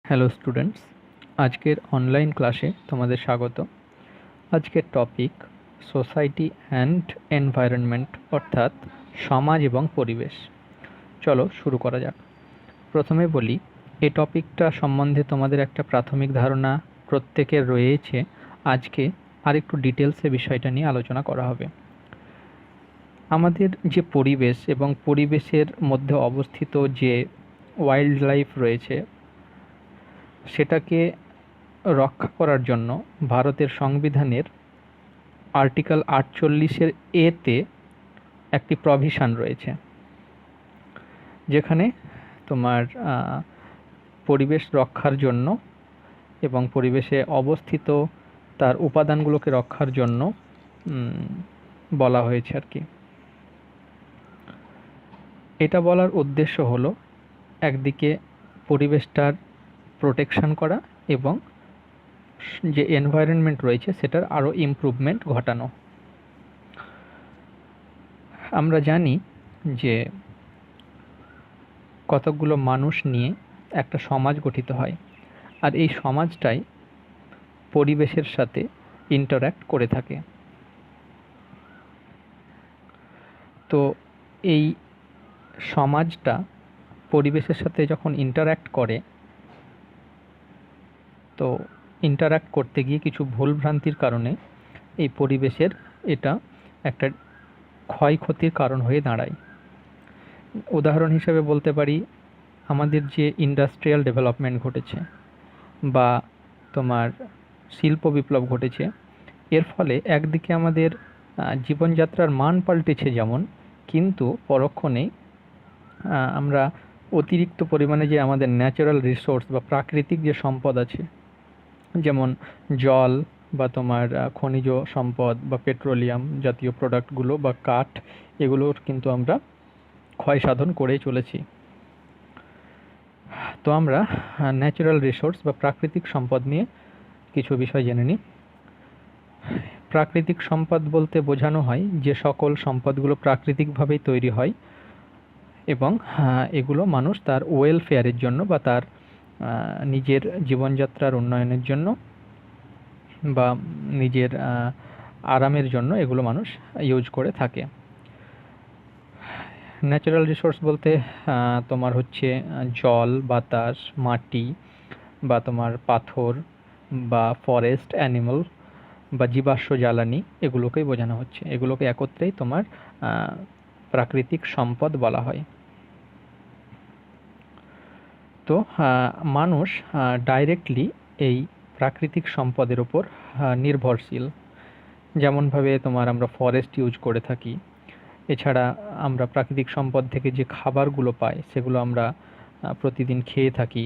Hello students, আজকের online ক্লাসে তোমাদের স্বাগত। আজকের টপিক সোসাইটি অ্যান্ড এনভায়রনমেন্ট, অর্থাৎ সমাজ এবং পরিবেশ। চলো শুরু করা যাক। প্রথমে বলি, এই টপিকটা সম্বন্ধে তোমাদের একটা প্রাথমিক ধারণা প্রত্যেকের রয়েছে। আজকে আরেকটু ডিটেলসে বিষয়টা নিয়ে আলোচনা করা হবে। আমাদের যে পরিবেশ এবং পরিবেশের মধ্যে অবস্থিত যে ওয়াইল্ড লাইফ রয়েছে, সেটাকে রক্ষা করার জন্য ভারতের সংবিধানের আর্টিকেল 48-এর এতে একটি প্রভিশন রয়েছে, যেখানে তোমার পরিবেশ রক্ষার জন্য এবং পরিবেশে অবস্থিত তার উপাদানগুলোকে রক্ষার জন্য বলা হয়েছে আর কি। এটা বলার উদ্দেশ্য হলো একদিকে পরিবেশটার প্রোটেকশন করা এবং যে এনভায়রনমেন্ট রয়েছে সেটার আরও ইমপ্রুভমেন্ট ঘটানো। আমরা জানি যে কতকগুলো মানুষ নিয়ে একটা সমাজ গঠিত হয়, আর এই সমাজটাই পরিবেশের সাথে ইন্টারঅ্যাক্ট করে থাকে। তো এই সমাজটা পরিবেশের সাথে যখন ইন্টারঅ্যাক্ট করে, তো ইন্টারঅ্যাক্ট করতে গিয়ে কিছু ভুলভ্রান্তির কারণে এই পরিবেশের এটা একটা ক্ষয়ক্ষতির কারণ হয়ে দাঁড়ায়। উদাহরণ হিসেবে বলতে পারি, আমাদের যে ইন্ডাস্ট্রিয়াল ডেভেলপমেন্ট ঘটেছে বা তোমার শিল্প বিপ্লব ঘটেছে, এর ফলে একদিকে আমাদের জীবনযাত্রার মান পাল্টেছে যেমন, কিন্তু পরক্ষণেই আমরা অতিরিক্ত পরিমাণে যে আমাদের ন্যাচারাল রিসোর্স বা প্রাকৃতিক যে সম্পদ আছে, যেমন জল বা তোমার খনিজ সম্পদ বা পেট্রোলিয়াম জাতীয় প্রোডাক্টগুলো বা কাঠ, এগুলোর কিন্তু আমরা ক্ষয় সাধন করেই চলেছি। তো আমরা ন্যাচারাল রিসোর্স বা প্রাকৃতিক সম্পদ নিয়ে কিছু বিষয় জেনে নিই। প্রাকৃতিক সম্পদ বলতে বোঝানো হয় যে সকল সম্পদগুলো প্রাকৃতিকভাবেই তৈরি হয় এবং এগুলো মানুষ তার ওয়েলফেয়ারের জন্য বা তার নিজের জীবনযাত্রার উন্নয়নের জন্য বা নিজের আরামের জন্য এগুলো মানুষ ইউজ করে থাকে। ন্যাচারাল রিসোর্স বলতে তোমার হচ্ছে জল, বাতাস, মাটি বা তোমার পাথর বা ফরেস্ট, অ্যানিমাল বা জীবাশ্ম জ্বালানি, এগুলোকেই বোঝানো হচ্ছে। এগুলোকে একত্রেই তোমার প্রাকৃতিক সম্পদ বলা হয়। তো মানুষ ডাইরেক্টলি এই প্রাকৃতিক সম্পদের উপর নির্ভরশীল। যেমনভাবে তোমার আমরা ফরেস্ট ইউজ করে থাকি, এছাড়া আমরা প্রাকৃতিক সম্পদ থেকে যে খাবারগুলো পাই সেগুলো আমরা প্রতিদিন খেয়ে থাকি।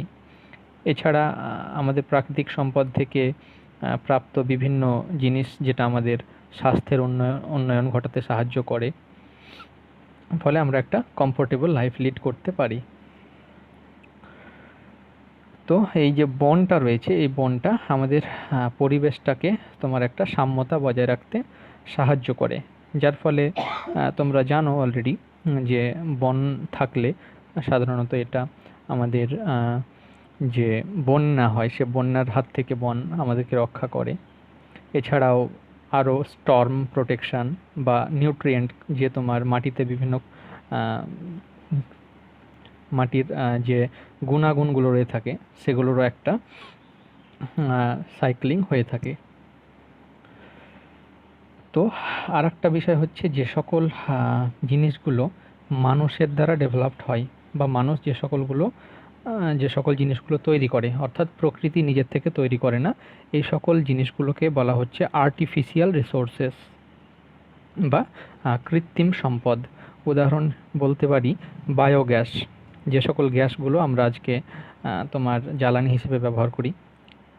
এছাড়া আমাদের প্রাকৃতিক সম্পদ থেকে প্রাপ্ত বিভিন্ন জিনিস যেটা আমাদের স্বাস্থ্যের উন্নয়ন ঘটাতে সাহায্য করে, ফলে আমরা একটা কমফোর্টেবল লাইফ লিড করতে পারি। তো এই যে বনটা রয়েছে, এই বনটা আমাদের পরিবেশটাকে তোমার একটা সাম্যতা বজায় রাখতে সাহায্য করে, যার ফলে তোমরা জানো অলরেডি যে বন থাকলে সাধারণত এটা আমাদের যে বন্যা হয় সে বন্যার হাত থেকে বন আমাদেরকে রক্ষা করে। এছাড়াও আরও স্টর্ম প্রোটেকশান বা নিউট্রিয়েন্ট, যে তোমার মাটিতে বিভিন্ন মাটির যে গুণাগুণগুলো রয়ে থাকে সেগুলোরও একটা সাইক্লিং হয়ে থাকে। তো আর একটা বিষয় হচ্ছে, যে সকল জিনিসগুলো মানুষের দ্বারা ডেভেলপড হয় বা মানুষ যে সকল জিনিসগুলো তৈরি করে, অর্থাৎ প্রকৃতি নিজের থেকে তৈরি করে না, এই সকল জিনিসগুলোকে বলা হচ্ছে আর্টিফিশিয়াল রিসোর্সেস বা কৃত্রিম সম্পদ। উদাহরণ বলতে পারি বায়োগ্যাস, যে সকল গ্যাসগুলো আমরা আজকে তোমার জ্বালানি হিসেবে ব্যবহার করি।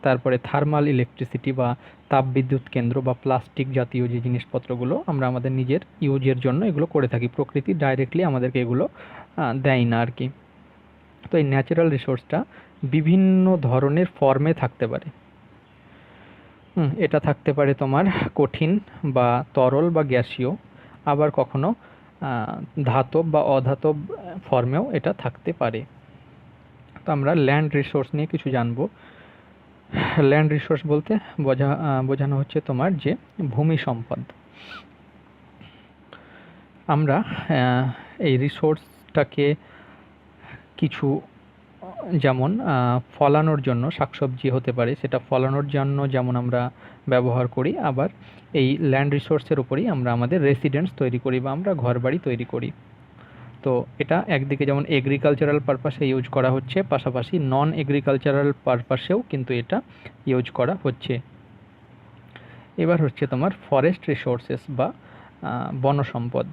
তারপরে থার্মাল ইলেকট্রিসিটি বা তাপবিদ্যুৎ কেন্দ্র বা প্লাস্টিক জাতীয় যে জিনিসপত্রগুলো আমরা আমাদের নিজের ইউজের জন্য এগুলো করে থাকি, প্রকৃতি ডাইরেক্টলি আমাদেরকে এগুলো দেয় না আর কি। তো এই ন্যাচারাল রিসোর্সটা বিভিন্ন ধরনের ফর্মে থাকতে পারে। এটা থাকতে পারে তোমার কঠিন বা তরল বা গ্যাসীয়, আবার কখনো ধাতব বা অধাতব ফর্মেও এটা থাকতে পারে। তো আমরা ল্যান্ড রিসোর্স নিয়ে কিছু জানবো। ল্যান্ড রিসোর্স বলতে বোঝানো হচ্ছে তোমার যে ভূমি সম্পদ। আমরা এই রিসোর্সটাকে কিছু যেমন ফলানোর জন্য, শাকসবজি হতে পারে, সেটা ফলানোর জন্য যেমন আমরা ব্যবহার করি, আবার এই ল্যান্ড রিসোর্সের উপরেই আমরা আমাদের রেসিডেন্স তৈরি করি বা আমরা ঘরবাড়ি তৈরি করি। তো এটা একদিকে যেমন এগ্রিকালচারাল পারপাসে ইউজ করা হচ্ছে, পাশাপাশি নন এগ্রিকালচারাল পারপাসেও কিন্তু এটা ইউজ করা হচ্ছে। এবার হচ্ছে তোমার ফরেস্ট রিসোর্সেস বা বন সম্পদ।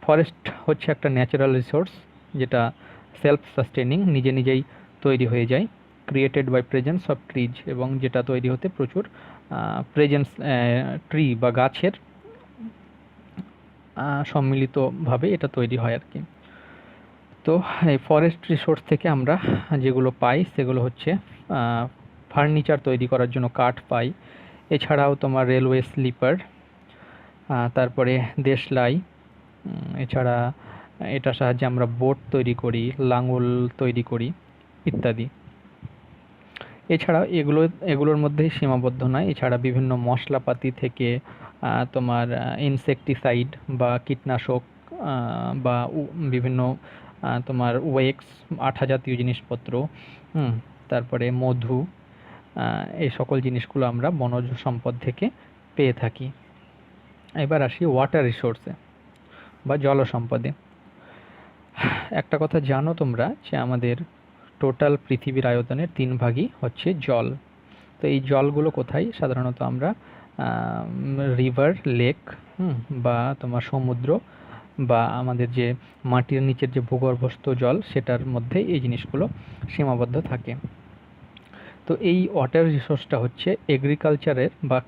ফরেস্ট হচ্ছে একটা ন্যাচারাল রিসোর্স যেটা সেলফ সাস্টেনিং, নিজে নিজেই তৈরি হয়ে যায়, created by presence of trees, এবং যেটা তৈরি হতে প্রচুর প্রেজেন্স ট্রি বা গাছের সম্মিলিতভাবে এটা তৈরি হয় আর কি। তো এই ফরেস্ট রিসোর্স থেকে আমরা যেগুলো পাই সেগুলো হচ্ছে ফার্নিচার তৈরি করার জন্য কাঠ পাই, এছাড়াও তোমার রেলওয়ে স্লিপার, তারপরে দেশলাই, এছাড়া এটার সাহায্যে আমরা বোট তৈরি করি, লাঙল তৈরি করি ইত্যাদি। এছাড়া এগুলোর মধ্যেই সীমাবদ্ধ নয়, এছাড়া বিভিন্ন মশলাপাতি থেকে তোমার ইনসেকটিসাইড বা কীটনাশক বা বিভিন্ন তোমার ওয়েক্স, আঠা জাতীয় জিনিসপত্র, তারপরে মধু, এই সকল জিনিসগুলো আমরা বনজ সম্পদ থেকে পেয়ে থাকি। এবার আসি ওয়াটার রিসোর্সে বা জল সম্পদে। একটা কথা জানো তোমরা যে আমাদের টোটাল পৃথিবীর আয়তনের 3 ভাগই হচ্ছে জল। তো এই জলগুলো কোথায়? সাধারণত আমরা রিভার, লেক, বা তোমার সমুদ্র, বা আমাদের যে মাটির নিচের যে ভূগর্ভস্থ জল সেটার মধ্যে এই জিনিসগুলো সীমাবদ্ধ থাকে। তো এই ওয়াটার রিসোর্সটা হচ্ছে এগ্রিকালচারের বা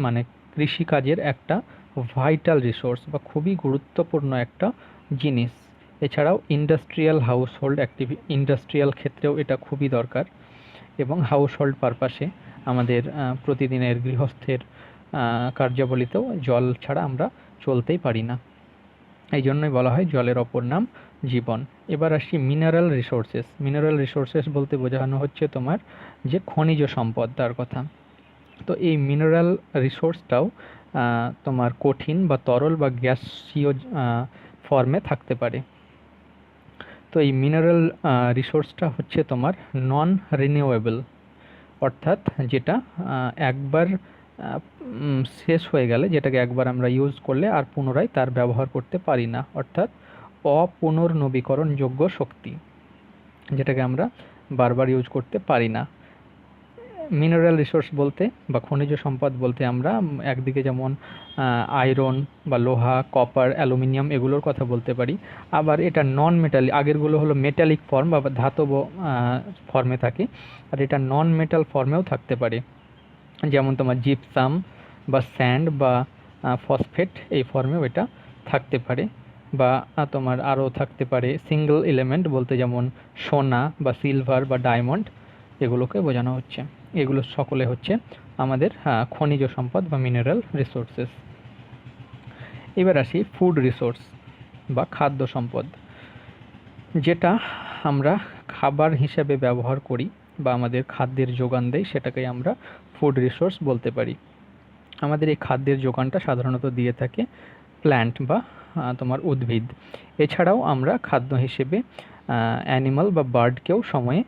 মানে কৃষিকাজের একটা ভাইটাল রিসোর্স বা খুবই গুরুত্বপূর্ণ একটা জিনিস। এছাড়াও ইন্ডাস্ট্রিয়াল ইন্ডাস্ট্রিয়াল ক্ষেত্রেও এটা খুবই দরকার, এবং হাউস হোল্ড পারপাসে আমাদের প্রতিদিনের গৃহস্থের কার্যাবলীতেও জল ছাড়া আমরা চলতেই পারি না। এই জন্যই বলা হয় জলের অপর নাম জীবন। এবার আসি মিনারেল রিসোর্সেস। মিনারেল রিসোর্সেস বলতে বোঝানো হচ্ছে তোমার যে খনিজ সম্পদ তার কথা। তো এই মিনারেল রিসোর্সটাও তোমার কঠিন বা তরল বা গ্যাসীয় ফর্মে থাকতে পারে। তো এই মিনারেল রিসোর্সটা হচ্ছে তোমার নন রিনিউয়েবল, অর্থাৎ যেটা একবার শেষ হয়ে গেলে, যেটাকে একবার আমরা ইউজ করলে আর পুনরায় তার ব্যবহার করতে পারি না, অর্থাৎ অপুনর্নবীকরণযোগ্য শক্তি, যেটাকে আমরা বারবার ইউজ করতে পারি না। মিনারেল রিসোর্স বলতে বা খনিজ সম্পদ বলতে আমরা একদিকে যেমন আয়রন বা লোহা, কপার, অ্যালুমিনিয়াম এগুলোর কথা বলতে পারি, আবার এটা নন মেটালিক, আগেরগুলো হলো মেটালিক ফর্ম বা ধাতব ফর্মে থাকে, আর এটা নন মেটাল ফর্মেও থাকতে পারে, যেমন তোমার জিপসাম বা স্যান্ড বা ফসফেট, এই ফর্মেও এটা থাকতে পারে। বা তোমার আরও থাকতে পারে সিঙ্গেল এলিমেন্ট বলতে যেমন সোনা বা সিলভার বা ডায়মন্ড, এগুলোকে বোঝানো হচ্ছে। এগুলো সকলে হচ্ছে আমাদের খনিজ সম্পদ বা মিনারেল রিসোর্সেস। এবার আসি ফুড রিসোর্স বা খাদ্য সম্পদ, যেটা আমরা খাবার হিসেবে ব্যবহার করি বা আমাদের খাদ্যের যোগান দেয়, সেটাকে আমরা ফুড রিসোর্স বলতে পারি। আমাদের এই খাদ্যের যোগানটা সাধারণত দিয়ে থাকে প্ল্যান্ট বা তোমার উদ্ভিদ। এছাড়াও আমরা খাদ্য হিসেবে অ্যানিমাল বা বার্ডকেও সময়ে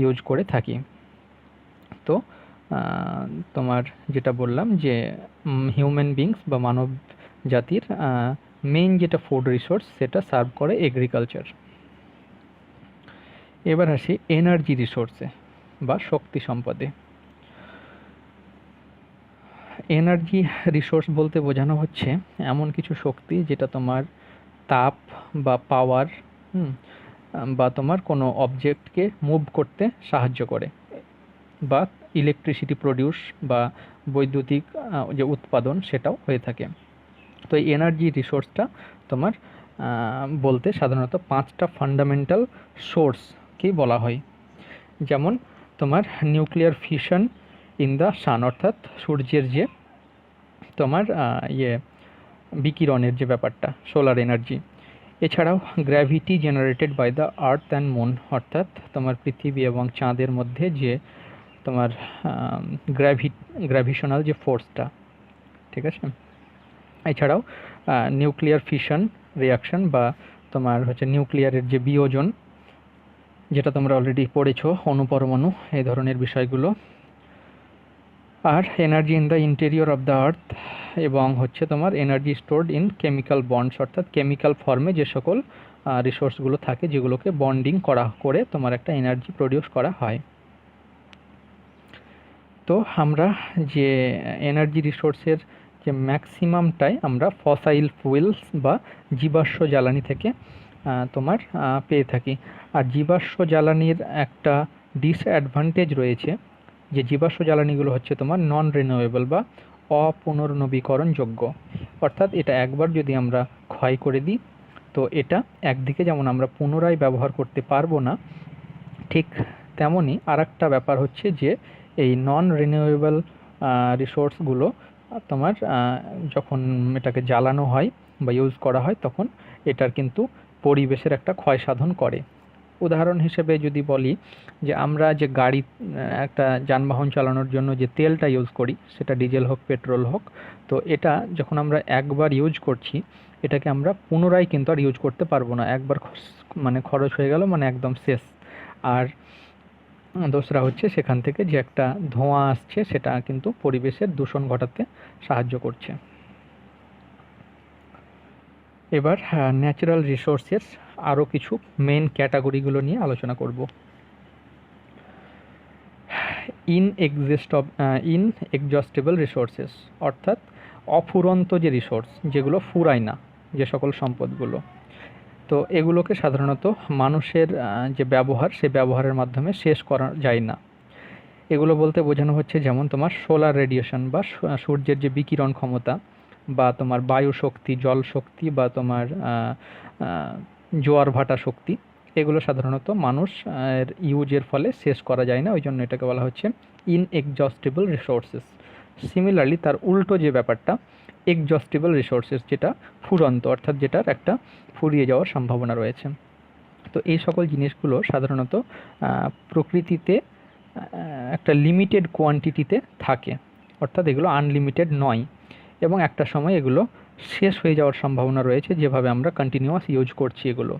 ইউজ করে থাকি। তো তোমার যেটা বললাম যে হিউম্যান বিংস বা মানব জাতির মেইন যেটা ফুড রিসোর্স সেটা সার্ভ করে এগ্রিকালচার। এবার আসি এনার্জি রিসোর্সে বা শক্তি সম্পদে। এনার্জি রিসোর্স বলতে বোঝানো হচ্ছে এমন কিছু শক্তি যেটা তোমার তাপ বা পাওয়ার বা তোমার কোনো অবজেক্টকে মুভ করতে সাহায্য করে, বা ইলেকট্রিসিটি প্রডিউস বা বৈদ্যুতিক যে উৎপাদন সেটাও হয়ে থাকে। তো এই এনার্জি রিসোর্সটা তোমার বলতে সাধারণত 5টা ফান্ডামেন্টাল সোর্সকেই বলা হয়, যেমন তোমার nuclear fission in the sun, অর্থাৎ সূর্যের যে তোমার বিকিরণের যে ব্যাপারটা, সোলার এনার্জি। এছাড়াও gravity generated by the earth and moon, অর্থাৎ তোমার পৃথিবী এবং চাঁদের মধ্যে যে তোমার গ্র্যাভিশনাল যে ফোর্সটা, ঠিক আছে। এছাড়াও নিউক্লিয়ার ফিশন রিয়াকশন বা তোমার হচ্ছে নিউক্লিয়ারের যে বিয়োজন, যেটা তোমরা অলরেডি পড়েছো, অণুপরমাণু, এই ধরনের বিষয়গুলো। আর energy in the interior of the earth, এবং হচ্ছে তোমার energy stored in chemical bonds, অর্থাৎ কেমিক্যাল ফর্মে যে সকল রিসোর্সগুলো থাকে যেগুলোকে বন্ডিং করে তোমার একটা এনার্জি প্রডিউস করা হয়। তো আমরা যে এনার্জি রিসোর্সের যে ম্যাক্সিমামটাই আমরা ফসাইল ফুয়েলস বা জীবাশ্ম জ্বালানি থেকে তোমার পেয়ে থাকি। আর জীবাশ্ম জ্বালানির একটা ডিসঅ্যাডভান্টেজ রয়েছে, যে জীবাশ্ম জ্বালানিগুলো হচ্ছে তোমার নন রিনিউয়েবল বা অপুনর্নবীকরণযোগ্য, অর্থাৎ এটা একবার যদি আমরা ক্ষয় করে দিই তো এটা একদিকে যেমন আমরা পুনরায় ব্যবহার করতে পারবো না, ঠিক তেমনই আর একটা ব্যাপার হচ্ছে যে এই নন রিনিউয়েবল রিসোর্সগুলো তোমার যখন এটাকে জ্বালানো হয় বা ইউজ করা হয় তখন এটার কিন্তু পরিবেশের একটা ক্ষয় সাধন করে। উদাহরণ হিসেবে যদি বলি যে আমরা যে গাড়ি একটা যানবাহন চালানোর জন্য যে তেলটা ইউজ করি, সেটা ডিজেল হোক পেট্রোল হোক, তো এটা যখন আমরা একবার ইউজ করছি এটাকে আমরা পুনরায় কিন্তু আর ইউজ করতে পারবো না, একবার মানে খরচ হয়ে গেল মানে একদম শেষ। আর দোসরা হচ্ছে সেখান থেকে যে একটা ধোঁয়া আসছে সেটা কিন্তু পরিবেশের দূষণ ঘটাতে সাহায্য করছে। এবার ন্যাচারাল রিসোর্সের আরও কিছু মেন ক্যাটাগরিগুলো নিয়ে আলোচনা করব। ইনএক্সস্টেবল রিসোর্সেস, অর্থাৎ অফুরন্ত যে রিসোর্স, যেগুলো ফুরায় না, যে সকল সম্পদগুলো, তো এগুলোকে সাধারণত মানুষের যে ব্যবহার, সে ব্যবহারের মাধ্যমে শেষ করা যায় না। এগুলো বলতে বোঝানো হচ্ছে যেমন তোমার সোলার রেডিয়েশন বা সূর্যের যে বিকিরণ ক্ষমতা, বা তোমার বায়ু শক্তি, জল শক্তি, বা তোমার জোয়ার ভাটা শক্তি, এগুলো সাধারণত মানুষ ইউজের ফলে শেষ করা যায় না, ওই জন্য এটাকে বলা হচ্ছে ইনএক্সস্টেবল রিসোর্সেস। সিমিলারলি তার উল্টো যে ব্যাপারটা এক্সস্টেবল রিসোর্সেস, যেটা ফুরন্ত, অর্থাৎ যেটার একটা ফুরিয়ে যাওয়ার সম্ভাবনা রয়েছে। তো এই সকল জিনিসগুলো সাধারণত প্রকৃতিতে একটা লিমিটেড কোয়ান্টিটিতে থাকে, অর্থাৎ এগুলো আনলিমিটেড নয়, এবং একটা সময় এগুলো শেষ হয়ে যাওয়ার সম্ভাবনা রয়েছে যেভাবে আমরা কন্টিনিউয়াস ইউজ করছি এগুলো।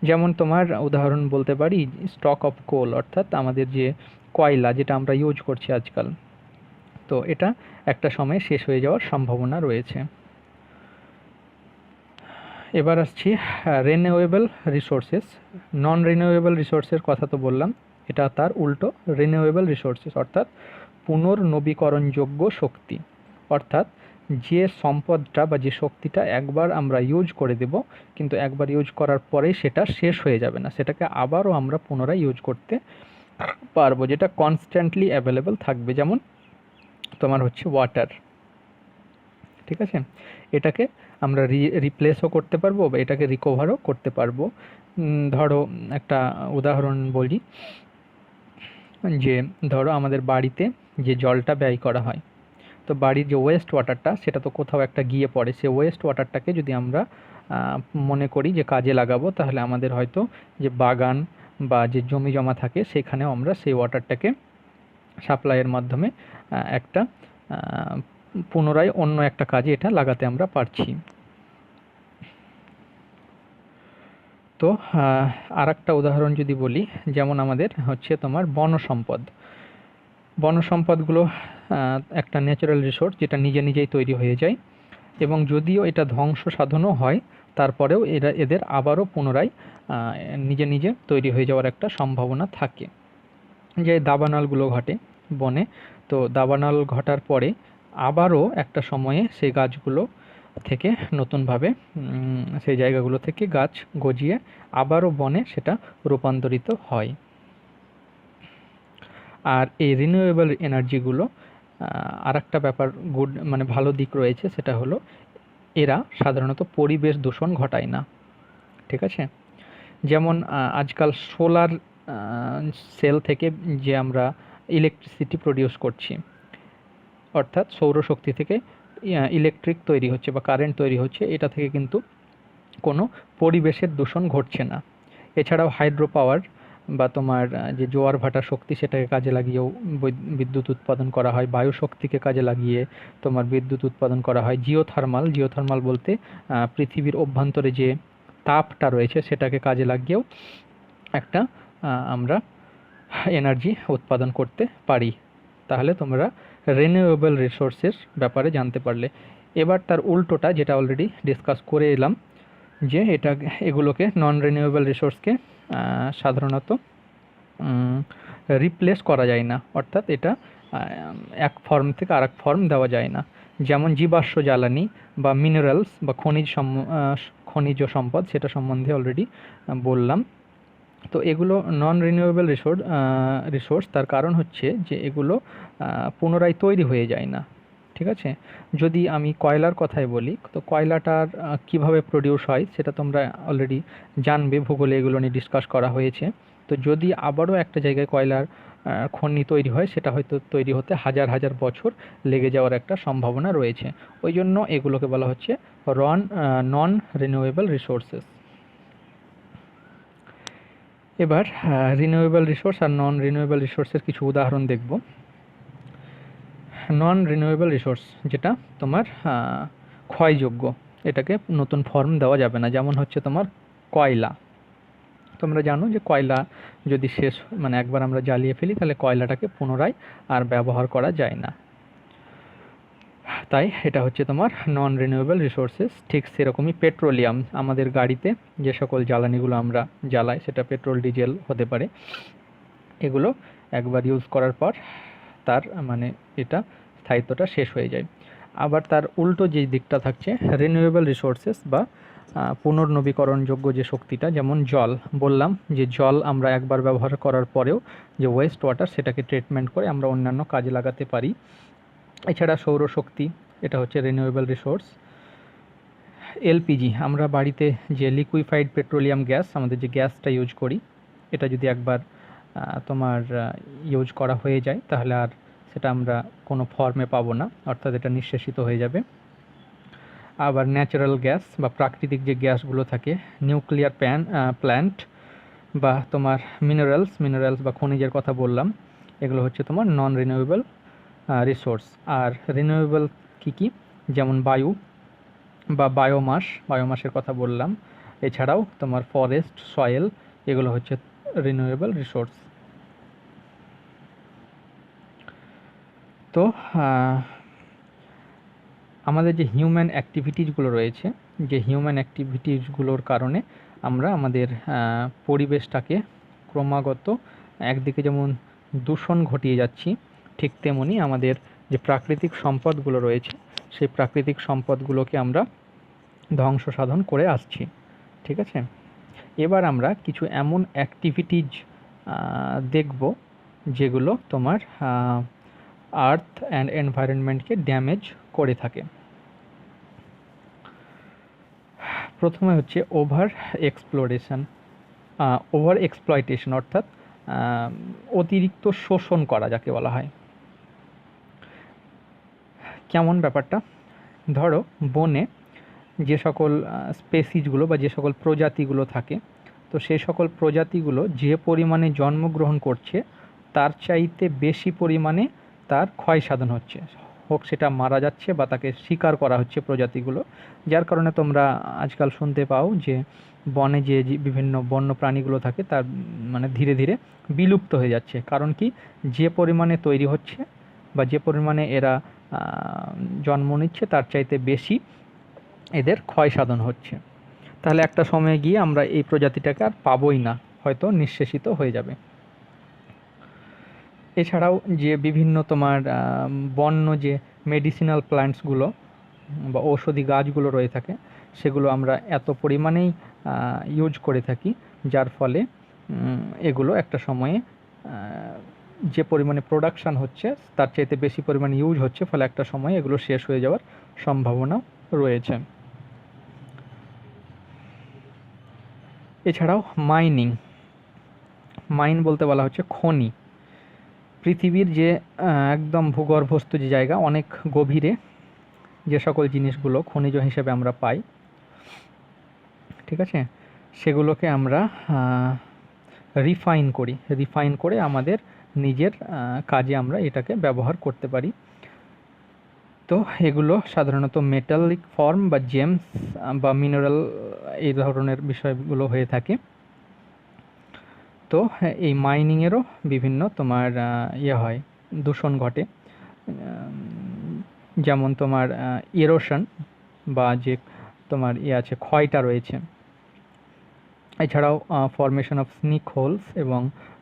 যেমন তোমার উদাহরণ বলতে পারি স্টক অফ কোল, অর্থাৎ আমাদের যে কয়লা যেটা আমরা ইউজ করছি আজকাল, তো এটা একটা সময় শেষ হয়ে যাওয়ার সম্ভাবনা রয়েছে। এবার আসছি রিনিউয়েবল রিসোর্সেস। নন রিনিউয়েবল রিসোর্সের কথা তো বললাম, এটা তার উল্টো রিনিউয়েবল রিসোর্সেস, অর্থাৎ পুনর্নবীকরণযোগ্য শক্তি, অর্থাৎ যে সম্পদটা বা যে শক্তিটা একবার আমরা ইউজ করে দেব, কিন্তু একবার ইউজ করার পরেই সেটা শেষ হয়ে যাবে না, সেটাকে আবারও আমরা পুনরায় ইউজ করতে পারবো, যেটা কনস্ট্যান্টলি অ্যাভেলেবল থাকবে। যেমন তোমার হচ্ছে ওয়াটার, ঠিক আছে, এটাকে আমরা রিপ্লেসও করতে পারবো বা এটাকে রিকভারও করতে পারবো। ধরো একটা উদাহরণ বলি, যে ধরো আমাদের বাড়িতে যে জলটা ব্যয় করা হয়, তো বাড়ির যে ওয়েস্ট ওয়াটারটা সেটা তো কোথাও একটা গিয়ে পড়ে, সে ওয়েস্ট ওয়াটারটাকে যদি আমরা মনে করি যে কাজে লাগাবো, তাহলে আমাদের হয়তো যে বাগান বা যে জমি জমা থাকে সেখানেও আমরা সেই ওয়াটারটাকে সাপ্লাইয়ের মাধ্যমে একটা পুনরায় অন্য একটা কাজে এটা লাগাতে আমরা পারছি। তো আর একটা উদাহরণ যদি বলি, যেমন আমাদের হচ্ছে তোমার বন সম্পদগুলো একটা ন্যাচারাল রিসোর্স যেটা নিজে নিজেই তৈরি হয়ে যায়, এবং যদিও এটা ধ্বংস সাধনও হয় তারপরেও এদের আবারও পুনরায় নিজে নিজে তৈরি হয়ে যাওয়ার একটা সম্ভাবনা থাকে। যে দাবানলগুলো ঘটে বনে, তো দাবানল ঘটার পরে আবারও একটা সময়ে সেই গাছগুলো থেকে নতুনভাবে সেই জায়গাগুলো থেকে গাছ গজিয়ে আবারও বনে সেটা রূপান্তরিত হয়। আর এই রিনিউয়েবল এনার্জিগুলো আর একটা ব্যাপার মানে ভালো দিক রয়েছে, সেটা হলো এরা সাধারণত পরিবেশ দূষণ ঘটায় না, ঠিক আছে। যেমন আজকাল সোলার সেল থেকে যে আমরা ইলেকট্রিসিটি প্রডিউস করছি, অর্থাৎ সৌরশক্তি থেকে ইলেকট্রিক তৈরি হচ্ছে বা কারেন্ট তৈরি হচ্ছে, এটা থেকে কিন্তু কোনো পরিবেশের দূষণ ঘটছে না। এছাড়াও হাইড্রো পাওয়ার বা তোমার যে জোয়ার ভাটা শক্তি সেটাকে কাজে লাগিয়েও বিদ্যুৎ উৎপাদন করা হয়। বায়ু শক্তিকে কাজে লাগিয়ে তোমার বিদ্যুৎ উৎপাদন করা হয়। জিওথার্মাল বলতে পৃথিবীর অভ্যন্তরে যে তাপটা রয়েছে সেটাকে কাজে লাগিয়েও একটা আমরা এনার্জি উৎপাদন করতে পারি। তাহলে তোমরা রিনিউয়েবল রিসোর্সের ব্যাপারে জানতে পারলে। এবার তার উল্টোটা, যেটা অলরেডি ডিসকাস করে এলাম, যে এগুলোকে নন রিনিউয়েবল রিসোর্সকে সাধারণত রিপ্লেস করা যায় না, অর্থাৎ এটা এক ফর্ম থেকে আরেক ফর্ম দেওয়া যায় না। যেমন জীবাশ্ম জ্বালানি বা মিনারেলস বা খনিজ সম্পদ, সেটা সম্বন্ধে অলরেডি বললাম। তো এগুলো নন রিনিউয়েবল রিসোর্স, তার কারণ হচ্ছে যে এগুলো পুনরায় তৈরি হয়ে যায় না। ঠিক আছে, যদি আমি কয়লার কথাই বলি, তো কয়লাটার কিভাবে প্রডিউস হয় সেটা তোমরা অলরেডি জানবে, ভূগোলে এগুলো নিয়ে ডিসকাস করা হয়েছে। তো যদি আবারও একটা জায়গায় কয়লার খনি তৈরি হয়, সেটা হয়তো তৈরি হতে হাজার হাজার বছর লেগে যাওয়ার একটা সম্ভাবনা রয়েছে। ওই জন্য এগুলোকে বলা হচ্ছে নন রিনিউয়েবল রিসোর্সেস। এবার রিনিউয়েবল রিসোর্স আর নন রিনিউয়েবল রিসোর্সের কিছু উদাহরণ দেখব। নন রিনিউয়েবল রিসোর্স যেটা তোমার ক্ষয়যোগ্য, এটাকে নতুন ফর্ম দেওয়া যাবে না। যেমন হচ্ছে তোমার কয়লা। তোমরা জানো যে কয়লা যদি একবার আমরা জ্বালিয়ে ফেলি, তাহলে কয়লাটাকে পুনরায় আর ব্যবহার করা যায় না। তাই এটা হচ্ছে তোমার নন রিনিউয়েবল রিসোর্সেস। ঠিক সেরকমই পেট্রোলিয়াম, আমাদের গাড়িতে যে সকল জ্বালানিগুলো আমরা জ্বালাই, সেটা পেট্রোল, ডিজেল হতে পারে, এগুলো একবার ইউজ করার পর তার এটা স্থায়িত্বটা শেষ হয়ে যায়। আবার তার উল্টো যে দিকটা থাকছে রিনিউয়েবল রিসোর্সেস বা পুনর্নবীকরণযোগ্য যে শক্তিটা, যেমন জল। বললাম যে জল আমরা একবার ব্যবহার করার পরেও যে ওয়েস্ট ওয়াটার, সেটাকে ট্রিটমেন্ট করে আমরা অন্যান্য কাজে লাগাতে পারি। এছাড়া সৌরশক্তি, এটা হচ্ছে রিনিউয়েবল রিসোর্স। এলপিজি, আমরা বাড়িতে যে লিকুইফাইড পেট্রোলিয়াম গ্যাস, আমাদের যে গ্যাসটা ইউজ করি, এটা যদি একবার তোমার ইউজ করা হয়ে যায়, তাহলে আর সেটা আমরা কোনো ফর্মে পাবো না, অর্থাৎ এটা নিঃশেষিত হয়ে যাবে। আবার ন্যাচারাল গ্যাস বা প্রাকৃতিক যে গ্যাসগুলো থাকে, নিউক্লিয়ার প্ল্যান্ট বা তোমার মিনারেলস বা খনিজের কথা বললাম, এগুলো হচ্ছে তোমার নন রিনিউয়েবল রিসোর্স। আর রিনিউয়েবল কী, যেমন বায়ু বা বায়োমাসের কথা বললাম। এছাড়াও তোমার ফরেস্ট, সয়েল, এগুলো হচ্ছে রিনিউয়েবল রিসোর্স। তো আমাদের যে হিউম্যান অ্যাক্টিভিটিসগুলো রয়েছে, যে হিউম্যান অ্যাক্টিভিটিসগুলোর কারণে আমরা আমাদের পরিবেশটাকে ক্রমাগত একদিকে যেমন দূষণ ঘটিয়ে যাচ্ছি, ঠিক তেমনি আমাদের যে প্রাকৃতিক সম্পদগুলো রয়েছে, সেই প্রাকৃতিক সম্পদগুলোকে আমরা ধ্বংস সাধন করে আসছি। ঠিক আছে, এবার আমরা কিছু এমন অ্যাক্টিভিটিজ দেখব যেগুলো তোমার আর্থ অ্যান্ড এনভায়রনমেন্টকে ড্যামেজ করে থাকে। প্রথমে হচ্ছে ওভার এক্সপ্লয়টেশন, অর্থাৎ অতিরিক্ত শোষণ করা যাকে বলা হয়। কেমন ব্যাপারটা? ধরো বনে যে সকল স্পেসিসগুলো বা যে সকল প্রজাতিগুলো থাকে, তো সেই সকল প্রজাতিগুলো যে পরিমাণে জন্মগ্রহণ করছে, তার চাইতে বেশি পরিমাণে তার ক্ষয় সাধন হচ্ছে, হোক সেটা মারা যাচ্ছে বা তাকে শিকার করা হচ্ছে প্রজাতিগুলো। যার কারণে তোমরা আজকাল শুনতে পাও যে বনে যে বিভিন্ন বন্য প্রাণীগুলো থাকে, তার ধীরে ধীরে বিলুপ্ত হয়ে যাচ্ছে। কারণ কি, যে পরিমাণে তৈরি হচ্ছে বা যে পরিমাণে এরা জন্ম নিচ্ছে, তার চাইতে বেশি এদের ক্ষয় সাধন হচ্ছে। তাহলে একটা সময়ে গিয়ে আমরা এই প্রজাতিটাকে আর পাবোই না, হয়তো নিঃশেষিত হয়ে যাবে। এছাড়াও যে বিভিন্ন তোমার বন্য যে মেডিসিনাল প্ল্যান্টসগুলো বা ঔষধি গাছগুলো রয়ে থাকে, সেগুলো আমরা এত পরিমাণেই ইউজ করে থাকি, যার ফলে এগুলো একটা সময়ে যে পরিমাণে প্রোডাকশান হচ্ছে, তার চাইতে বেশি পরিমাণে ইউজ হচ্ছে, ফলে একটা সময়ে এগুলো শেষ হয়ে যাওয়ার সম্ভাবনা রয়েছে। এছাড়াও মাইন বলতে বলা হচ্ছে খনি। পৃথিবীর যে একদম ভূগর্ভস্থ যে জায়গা, অনেক গভীরে যে সকল জিনিসগুলো খনিজ হিসেবে আমরা পাই, ঠিক আছে, সেগুলোকে আমরা রিফাইন করে আমাদের নিজের কাজে আমরা এটাকে ব্যবহার করতে পারি। তো এগুলো সাধারণত মেটালিক ফর্ম বা জেমস বা মিনারেল এই ধরনের বিষয়গুলো হয়ে থাকে। তো এই মাইনিংয়েরও বিভিন্ন তোমার হয়, দূষণ ঘটে, যেমন তোমার ইরোশন বা যে তোমার আছে ক্ষয়টা রয়েছে। এছাড়াও ফরমেশন অফ স্নিক হোলস এবং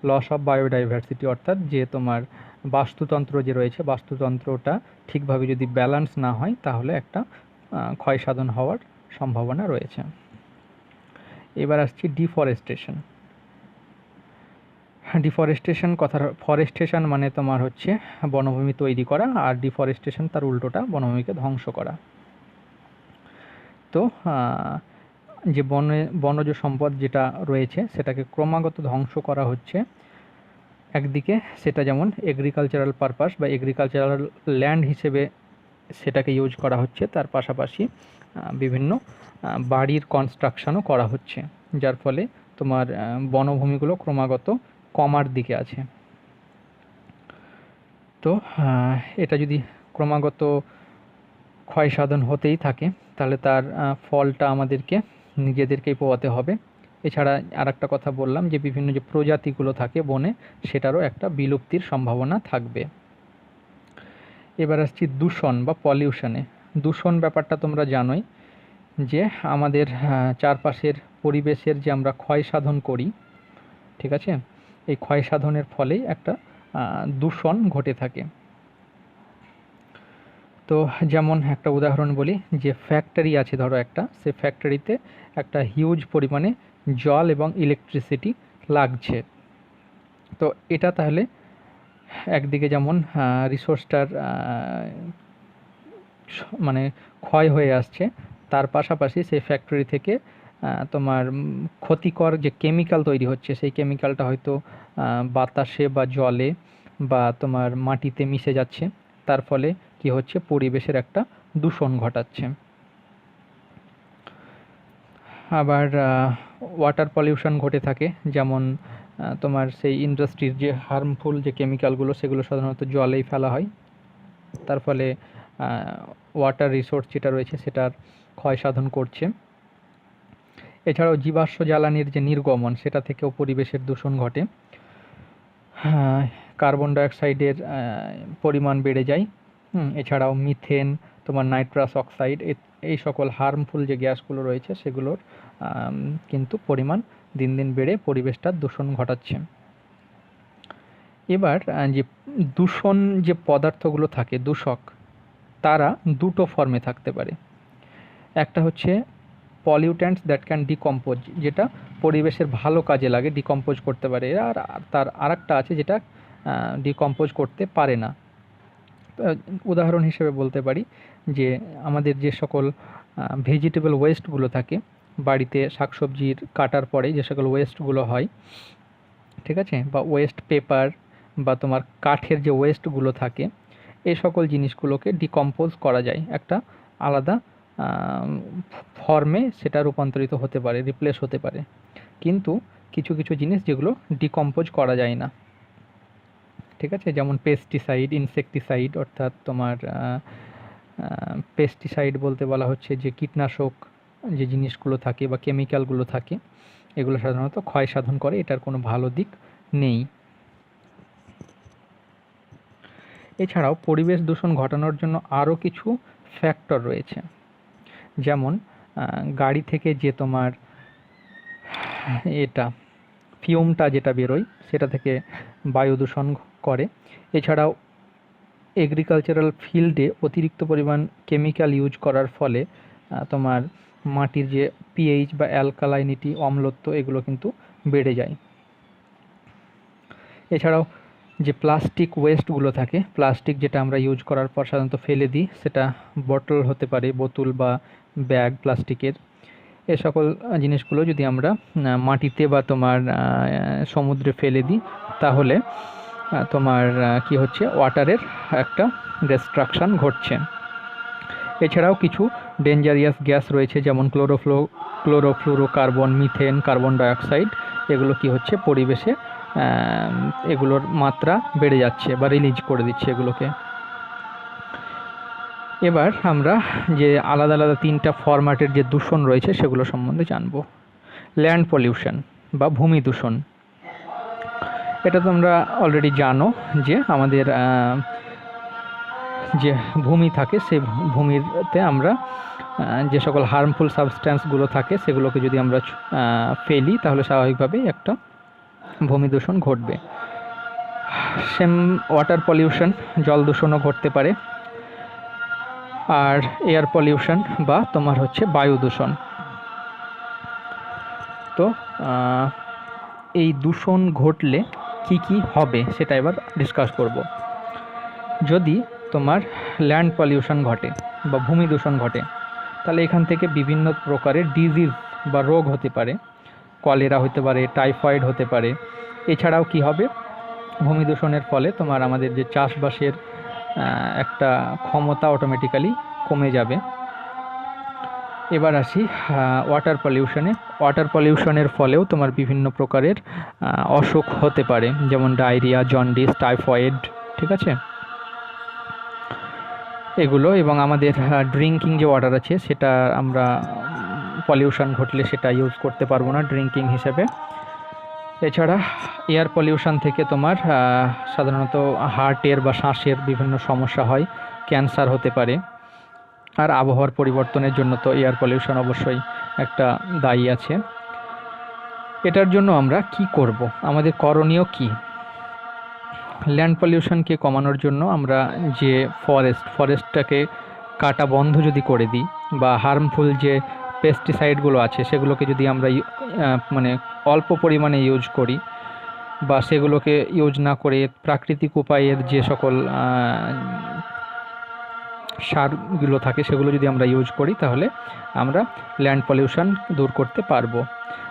লস অফ বায়োডাইভার্সিটি, অর্থাৎ যে তোমার বাস্তুতন্ত্র যে রয়েছে, বাস্তুতন্ত্রটা ঠিকভাবে যদি ব্যালেন্স না হয় তাহলে একটা ক্ষয় সাধন হওয়ার সম্ভাবনা রয়েছে। এবার আসছি ডিফরেস্টেশন। ফরেস্টেশন মানে তোমার হচ্ছে বনভূমি তৈরি করা, আর ডিফরেস্টেশন তার উল্টোটা, বনভূমিকে ধ্বংস করা। তো যে বনজ সম্পদ যেটা রয়েছে সেটাকে ক্রমাগত ধ্বংস করা হচ্ছে। একদিকে সেটা যেমন এগ্রিকালচারাল পারপাস বা এগ্রিকালচারাল ল্যান্ড হিসেবে সেটাকে ইউজ করা হচ্ছে, তার পাশাপাশি বিভিন্ন বাড়ির কনস্ট্রাকশনও করা হচ্ছে, যার ফলে তোমার বনভূমিগুলো ক্রমাগত কমার দিকে আছে। তো এটা যদি ক্রমাগত ক্ষয় সাধন হতেই থাকে তাহলে তার ফলটা আমাদেরকে নিজেদেরকেই পোয়াতে হবে। এছাড়া আর একটা কথা বললাম যে বিভিন্ন যে প্রজাতিগুলো থাকে বনে, সেটারও একটা বিলুপ্তির সম্ভাবনা থাকবে। এবার আসছি দূষণ বা পলিউশনে। দূষণ ব্যাপারটা তোমরা জানোই যে আমাদের চারপাশের পরিবেশের যে আমরা ক্ষয় সাধন করি, ঠিক আছে, এই ক্ষয় সাধনের ফলেই একটা দূষণ ঘটে থাকে। তো যেমন একটা উদাহরণ বলি, যে ফ্যাক্টরি আছে ধরো একটা, সে ফ্যাক্টরিতে একটা হিউজ পরিমাণে জল এবং ইলেকট্রিসিটি লাগছে। তো এটা তাহলে একদিকে যেমন রিসোর্সটার মানে ক্ষয় হয়ে আসছে, তার পাশাপাশি সেই ফ্যাক্টরি থেকে তোমার ক্ষতিকর যে কেমিক্যাল তৈরি হচ্ছে, সেই কেমিক্যালটা হয়তো বাতাসে বা জলে বা তোমার মাটিতে মিশে যাচ্ছে, তার ফলে কি হচ্ছে, পরিবেশের একটা দূষণ ঘটাচ্ছে। আবার ওয়াটার পলিউশন ঘটে থাকে, যেমন তোমার সেই ইন্ডাস্ট্রির যে হার্মফুল যে কেমিক্যালগুলো সেগুলো সাধারণত জলেই ফেলা হয়, তার ফলে ওয়াটার রিসোর্স যেটা রয়েছে সেটার ক্ষয় সাধন করছে। এছাড়াও জীবাশ্ম জ্বালানির যে নির্গমন, সেটা থেকেও পরিবেশের দূষণ ঘটে। কার্বন ডাইঅক্সাইডের পরিমাণ বেড়ে যায়। এছাড়াও মিথেন, তোমার নাইট্রাস অক্সাইড, এই সকল হার্মফুল যে গ্যাসগুলো রয়েছে সেগুলোর কিন্তু পরিমাণ দিন দিন বেড়ে পরিবেশটার দূষণ ঘটাচ্ছে। এবার যে দূষণ যে পদার্থগুলো থাকে, দূষক, তারা দুটো ফর্মে থাকতে পারে। একটা হচ্ছে পলিউট্যান্টস দ্যাট ক্যান ডিকম্পোজ, যেটা পরিবেশের ভালো কাজে লাগে, ডিকম্পোজ করতে পারে। আর তার আরেকটা আছে যেটা ডিকম্পোজ করতে পারে না। উদাহরণ হিসেবে বলতে পারি যে আমাদের যে সকল ভেজিটেবল ওয়েস্টগুলো থাকে, বাড়িতে শাকসবজির কাটার পরে যে সকল ওয়েস্টগুলো হয়, ঠিক আছে, বা ওয়েস্ট পেপার বা তোমার কাঠের যে ওয়েস্টগুলো থাকে, এই সকল জিনিসগুলোকে ডিকম্পোজ করা যায়, একটা আলাদা ফর্মে সেটা রূপান্তরিত হতে পারে, রিপ্লেস হতে পারে। কিন্তু কিছু কিছু জিনিস যেগুলো ডিকম্পোজ করা যায় না, ঠিক আছে, যেমন পেস্টিসাইড, ইনসেকটিসাইড, অর্থাৎ তোমার পেস্টিসাইড বলতে বলা হচ্ছে যে কীটনাশক যে জিনিসগুলো থাকে বা কেমিক্যালগুলো থাকে, এগুলো সাধারণত ক্ষয় সাধন করে, এটার কোনো ভালো দিক নেই। এছাড়াও পরিবেশ দূষণ ঘটানোর জন্য আরও কিছু ফ্যাক্টর রয়েছে, যেমন গাড়ি থেকে যে তোমার এটা ফিউমটা যেটা বেরোয়, সেটা থেকে বায়ু দূষণ করে। এছাড়াও এগ্রিকালচারাল ফিল্ডে অতিরিক্ত পরিমাণ কেমিক্যাল ইউজ করার ফলে তোমার মাটির যে পিএইচ বা অ্যালকালাইনিটি, অম্লত্ব, এগুলো কিন্তু বেড়ে যায়। এছাড়াও যে প্লাস্টিক ওয়েস্টগুলো থাকে, প্লাস্টিক যেটা আমরা ইউজ করার পর সাধারণত ফেলে দিই, সেটা বটল হতে পারে, বোতল বা ব্যাগ প্লাস্টিকের, এ সকল জিনিসগুলো যদি আমরা মাটিতে বা তোমার সমুদ্রে ফেলে দিই, তাহলে তোমার কি হচ্ছে, ওয়াটারের একটা ডিস্ট্রাকশন ঘটছে। এছাড়াও কিছু ডেঞ্জারিয়াস গ্যাস রয়েছে, যেমন ক্লোরোফ্লুরোকার্বন, মিথেন, কার্বন ডাইঅক্সাইড, এগুলো কি হচ্ছে পরিবেশে এগুলোর মাত্রা বেড়ে যাচ্ছে বা রিলিজ করে দিচ্ছে এগুলোকে। এবার আমরা যে আলাদা আলাদা 3টা ফরম্যাটের যে দূষণ রয়েছে সেগুলো সম্বন্ধে জানব। ল্যান্ড পলিউশন বা ভূমি দূষণ, এটা তোমরা অলরেডি জানো যে আমাদের যে ভূমি থাকে সেই ভূমিতে আমরা যে সকল হার্মফুল সাবস্ট্যান্সগুলো থাকে সেগুলোকে যদি আমরা ফেলি তাহলে স্বাভাবিকভাবেই একটা ভূমি দূষণ ঘটবে। সেম ওয়াটার পলিউশন, জল দূষণও ঘটতে পারে। আর এয়ার পলিউশন বা তোমার হচ্ছে বায়ু দূষণ। তো এই দূষণ ঘটলে কি কি হবে সেটা এবার ডিসকাস করব। যদি তোমার ল্যান্ড পলিউশন ঘটে বা ভূমি দূষণ ঘটে তাহলে এখান থেকে বিভিন্ন প্রকারের ডিজিজ বা রোগ হতে পারে। কলেরা হতে পারে, টাইফয়েড হতে পারে। এছাড়াও কি হবে, ভূমি দূষণের ফলে তোমার আমাদের যে চাষবাসের একটা ক্ষমতা অটোমেটিক্যালি কমে যাবে। এবার আসি ওয়াটার পলিউশনে। ওয়াটার পলিউশনের ফলেও তোমার বিভিন্ন প্রকারের অসুখ হতে পারে, যেমন ডায়রিয়া, জন্ডিস, টাইফয়েড, ঠিক আছে এগুলো। এবং আমাদের ড্রিঙ্কিং যে ওয়াটার আছে সেটা আমরা পলিউশন ঘটলে সেটা ইউজ করতে পারবো না ড্রিঙ্কিং হিসেবে। এছাড়া এয়ার পলিউশন থেকে তোমার সাধারণত হার্টের বা শ্বাসের বিভিন্ন সমস্যা হয়, ক্যান্সার হতে পারে। আর আবহাওয়ার পরিবর্তনের জন্য তো এয়ার পলিউশন অবশ্যই একটা দায়ী আছে। এটার জন্য আমরা কি করব, আমাদের করণীয় কি? ল্যান্ড পলিউশনকে কমানোর জন্য আমরা যে ফরেস্টটাকে কাটা বন্ধ যদি করে দিই, বা হার্মফুল যে পেস্টিসাইডগুলো আছে সেগুলোকে যদি আমরা মানে অল্প পরিমাণে ইউজ করি, বা সেগুলোকে ইউজ না করে প্রাকৃতিক উপায়ের যে সকল সারগুলো থাকে সেগুলো যদি আমরা ইউজ করি তাহলে আমরা ল্যান্ড পলিউশন দূর করতে পারবো।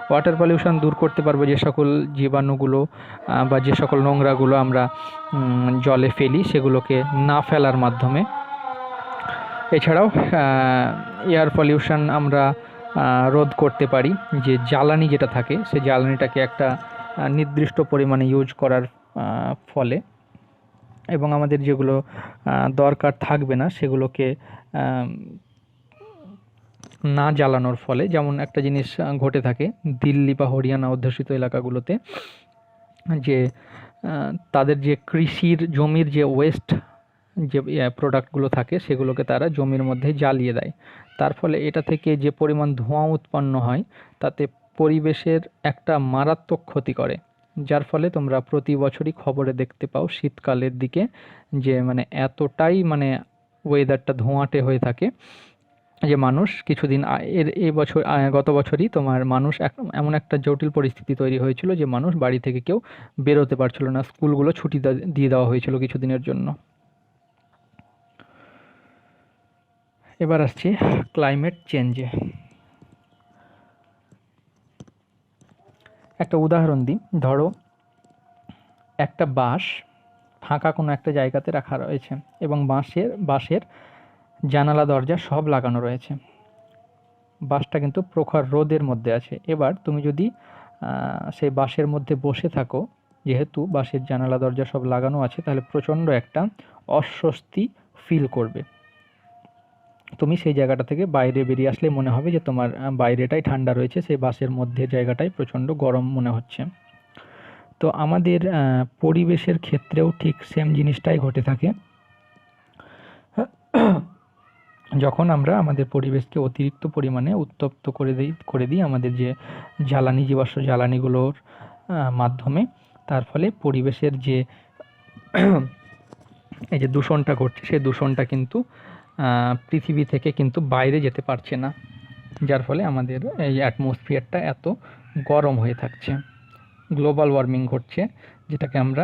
ওয়াটার পলিউশন দূর করতে পারবো যে সকল জীবাণুগুলো বা যে সকল নোংরাগুলো আমরা জলে ফেলি সেগুলোকে না ফেলার মাধ্যমে। এছাড়াও এয়ার পলিউশন আমরা রোধ করতে পারি যে জ্বালানি যেটা থাকে সেই জ্বালানিটাকে একটা নির্দিষ্ট পরিমাণে ইউজ করার ফলে, এবং আমাদের যেগুলো দরকার থাকবে না সেগুলোকে না জ্বালানোর ফলে। যেমন একটা জিনিস ঘটে থাকে দিল্লি বা হরিয়ানা অধ্যুষিত এলাকাগুলোতে, যে তাদের যে কৃষির জমির যে ওয়েস্ট যে প্রোডাক্টগুলো থাকে সেগুলোকে তারা জমির মধ্যে জ্বালিয়ে দেয়। তার ফলে এটা থেকে যে পরিমাণ ধোঁয়া উৎপন্ন হয় তাতে পরিবেশের একটা মারাত্মক ক্ষতি করে, যার ফলে তোমরা প্রতি বছরই খবরে দেখতে পাও শীতকালের দিকে যে মানে এতটাই মানে ওয়েদারটা ধোঁয়াটে হয়ে থাকে যে মানুষ কিছুদিন গত বছরই তোমার মানুষ এমন একটা জটিল পরিস্থিতি তৈরি হয়েছিল যে মানুষ বাড়ি থেকে কেউ বেরোতে পারছিল না, স্কুলগুলো ছুটি দিয়ে দেওয়া হয়েছিল কিছুদিনের জন্য। এবার আসছি ক্লাইমেট চেঞ্জে। একটা উদাহরণ দিই, ধরো একটা বাঁশ ফাঁকা কোনো একটা জায়গাতে রাখা রয়েছে এবং বাঁশের জানালা দরজা সব লাগানো রয়েছে। বাঁশটা কিন্তু প্রখর রোদের মধ্যে আছে। এবার তুমি যদি সেই বাঁশের মধ্যে বসে থাকো, যেহেতু বাঁশের জানালা দরজা সব লাগানো আছে, তাহলে প্রচণ্ড একটা অস্বস্তি ফিল করবে। তুমি সেই জায়গাটা থেকে বাইরে বেরিয়ে আসলে মনে হবে যে তোমার বাইরেটাই ঠান্ডা রয়েছে, সেই বাসের মধ্যে জায়গাটাই প্রচণ্ড গরম মনে হচ্ছে। তো আমাদের পরিবেশের ক্ষেত্রেও ঠিক সেম জিনিসটাই ঘটে থাকে। যখন আমরা আমাদের পরিবেশকে অতিরিক্ত পরিমাণে উত্তপ্ত করে দিই আমাদের যে জীবাশ্ম জ্বালানিগুলোর মাধ্যমে, তার ফলে পরিবেশের যে এই যে দূষণটা ঘটছে সেই দূষণটা কিন্তু পৃথিবী থেকে কিন্তু বাইরে যেতে পারছে না, যার ফলে আমাদের এই অ্যাটমসফিয়ারটা এত গরম হয়ে থাকছে। গ্লোবাল ওয়ার্মিং ঘটছে, যেটাকে আমরা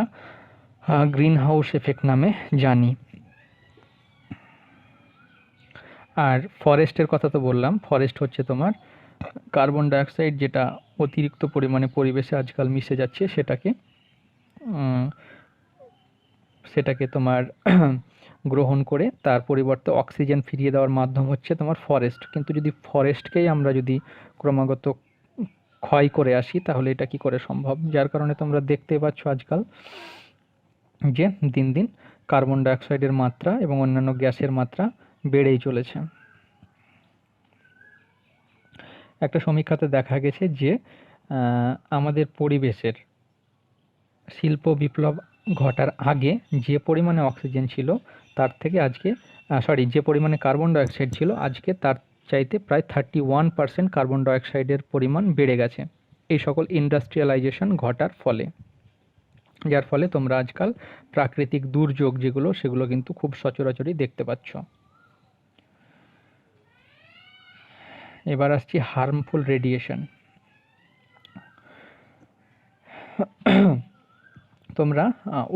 গ্রিন হাউস এফেক্ট নামে জানি। আর ফরেস্টের কথা তো বললাম, ফরেস্ট হচ্ছে তোমার কার্বন ডাইঅক্সাইড যেটা অতিরিক্ত পরিমাণে পরিবেশে আজকাল মিশে যাচ্ছে সেটাকে সেটাকে তোমার গ্রহণ করে তার পরিবর্তে অক্সিজেন ফিরিয়ে দেওয়ার মাধ্যম হচ্ছে তোমার ফরেস্ট। কিন্তু যদি ফরেস্টকেই আমরা যদি ক্রমাগত ক্ষয় করে আসি তাহলে এটা কি করে সম্ভব? যার কারণে তোমরা দেখতে পাচ্ছ আজকাল যে দিন দিন কার্বন ডাইঅক্সাইডের মাত্রা এবং অন্যান্য গ্যাসের মাত্রা বেড়েই চলেছে। একটা সমীক্ষাতে দেখা গেছে যে আমাদের পরিবেশের শিল্প বিপ্লব ঘটার আগে যে পরিমাণে অক্সিজেন ছিল তার থেকে আজকে যে পরিমাণে কার্বন ডাইঅক্সাইড ছিল আজকে তার চাইতে প্রায় 31% কার্বন ডাইঅক্সাইডের পরিমাণ বেড়ে গেছে এই সকল ইন্ডাস্ট্রিয়ালাইজেশন ঘটার ফলে। যার ফলে তোমরা আজকাল প্রাকৃতিক দুর্যোগ যেগুলো সেগুলো কিন্তু খুব সচরাচরই দেখতে পাচ্ছ। এবার আসছি হার্মফুল রেডিয়েশন। তোমরা